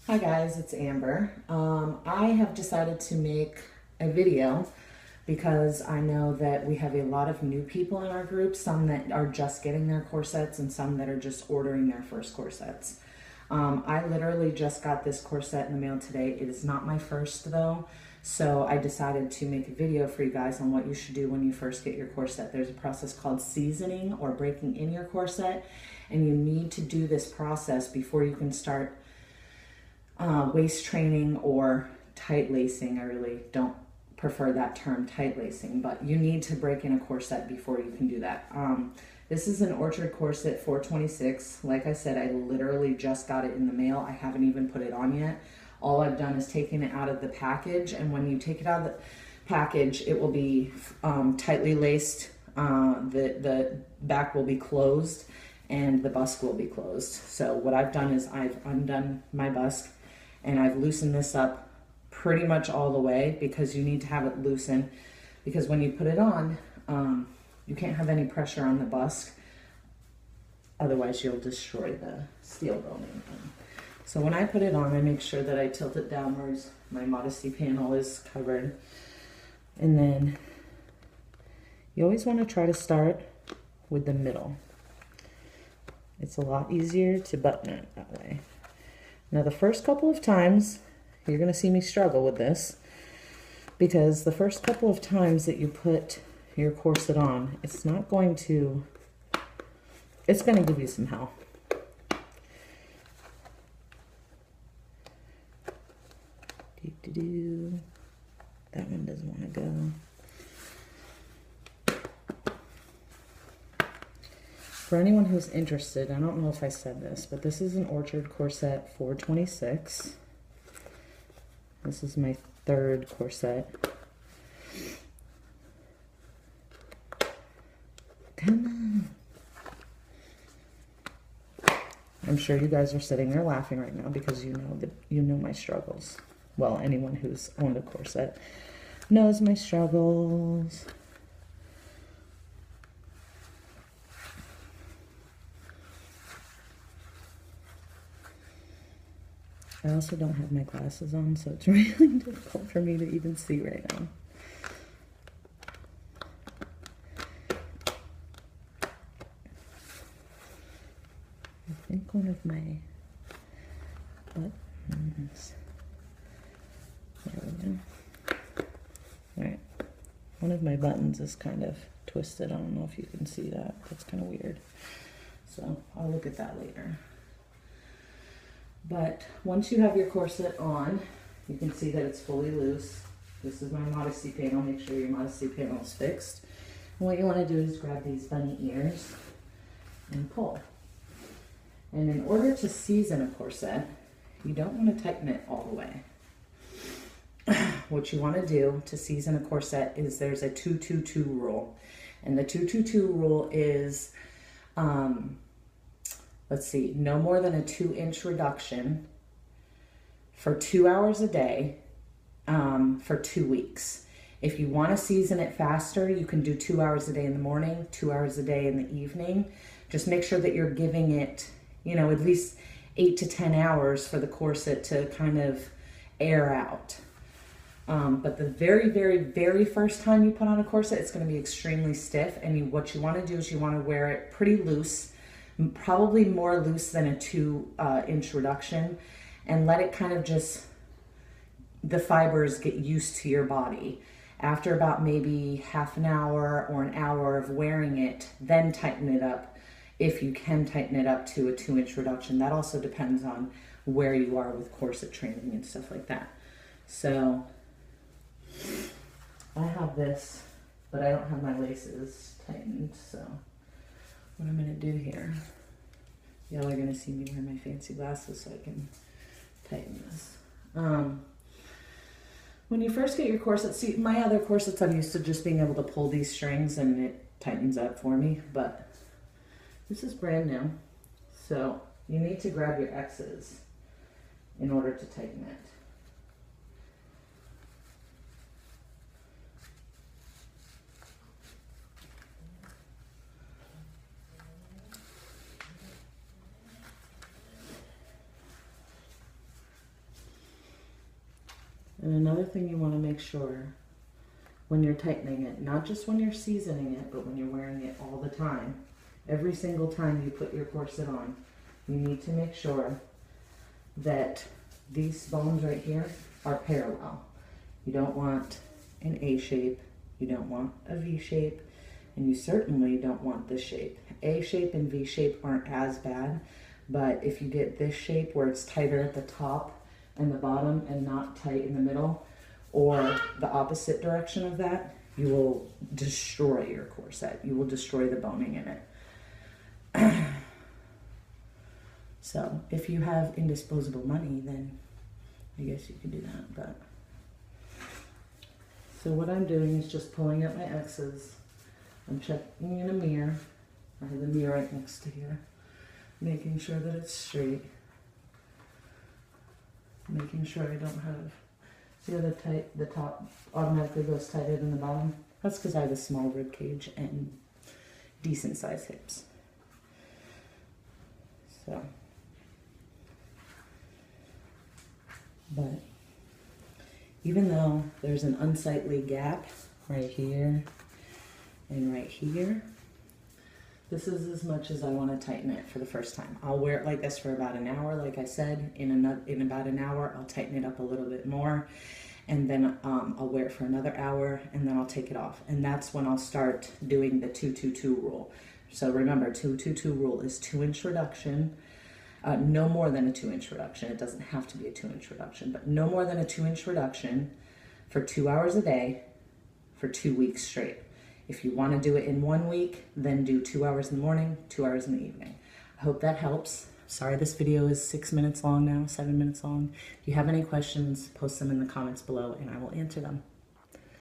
Hi guys, it's Amber. I have decided to make a video because I know that we have a lot of new people in our group, some that are just getting their corsets and some that are just ordering their first corsets. I literally just got this corset in the mail today. It is not my first though, so I decided to make a video for you guys on what you should do when you first get your corset. There's a process called seasoning or breaking in your corset, and you need to do this process before you can start waist training or tight lacing. I really don't prefer that term, tight lacing, but you need to break in a corset before you can do that. This is an Orchard Corset 426. Like I said, I literally just got it in the mail. I haven't even put it on yet. All I've done is taken it out of the package, and when you take it out of the package, it will be tightly laced. The back will be closed and the busk will be closed. So what I've done is I've undone my busk and I've loosened this up pretty much all the way, because you need to have it loosened, because when you put it on, you can't have any pressure on the busk, otherwise you'll destroy the steel building. So when I put it on, I make sure that I tilt it downwards, my modesty panel is covered, and then you always want to try to start with the middle. It's a lot easier to button it that way. Now the first couple of times, you're going to see me struggle with this, because the first couple of times that you put your corset on, it's going to give you some hell. That one doesn't want to go. For anyone who's interested, I don't know if I said this, but this is an Orchard Corset 426. This is my third corset. Come on. I'm sure you guys are sitting there laughing right now, because you know my struggles. Well, anyone who's owned a corset knows my struggles. I also don't have my glasses on, so it's really difficult for me to even see right now. I think one of my buttons, there we go. Alright, one of my buttons is kind of twisted. I don't know if you can see that. That's kind of weird. So I'll look at that later. But once you have your corset on, you can see that it's fully loose. This is my modesty panel. Make sure your modesty panel is fixed. And what you want to do is grab these bunny ears and pull. And in order to season a corset, you don't want to tighten it all the way. What you want to do to season a corset is there's a 2-2-2 rule. And the 2-2-2 rule is, let's see, no more than a 2-inch reduction for 2 hours a day for 2 weeks. If you want to season it faster, you can do 2 hours a day in the morning, 2 hours a day in the evening. Just make sure that you're giving it, at least 8 to 10 hours for the corset to kind of air out. But the very, very, very first time you put on a corset, it's going to be extremely stiff. And what you want to do is you want to wear it pretty loose, probably more loose than a 2-inch reduction, and let it kind of just, the fibers get used to your body. After about maybe half an hour or an hour of wearing it, then tighten it up, if you can tighten it up to a 2-inch reduction. That also depends on where you are with corset training and stuff like that. So I have this, but I don't have my laces tightened, so what I'm going to do here, y'all are going to see me wear my fancy glasses so I can tighten this. When you first get your corset, see, my other corsets, I'm used to just being able to pull these strings and it tightens up for me, but this is brand new, so you need to grab your X's in order to tighten it. And another thing you want to make sure when you're tightening it, not just when you're seasoning it, but when you're wearing it all the time, every single time you put your corset on, you need to make sure that these bones right here are parallel. You don't want an A shape, you don't want a V shape, and you certainly don't want this shape. A shape and V shape aren't as bad, but if you get this shape where it's tighter at the top and the bottom and not tight in the middle, or the opposite direction of that, you will destroy your corset. You will destroy the boning in it. So if you have indisposable money, then I guess you can do that. But so what I'm doing is just pulling up my X's. I'm checking in a mirror. I have the mirror right next to here, making sure that it's straight. Making sure I don't have, see how the top automatically goes tighter than the bottom? That's because I have a small rib cage and decent sized hips. So, but even though there's an unsightly gap right here and right here, this is as much as I want to tighten it for the first time. I'll wear it like this for about an hour. Like I said, in about an hour, I'll tighten it up a little bit more. And then I'll wear it for another hour, and then I'll take it off. And that's when I'll start doing the 2-2-2 rule. So remember, 2-2-2 rule is 2-inch reduction. No more than a 2-inch reduction. It doesn't have to be a 2-inch reduction, but no more than a 2-inch reduction for 2 hours a day for 2 weeks straight. If you want to do it in 1 week, then do 2 hours in the morning, 2 hours in the evening. I hope that helps. Sorry this video is 6 minutes long now, 7 minutes long. If you have any questions, post them in the comments below and I will answer them.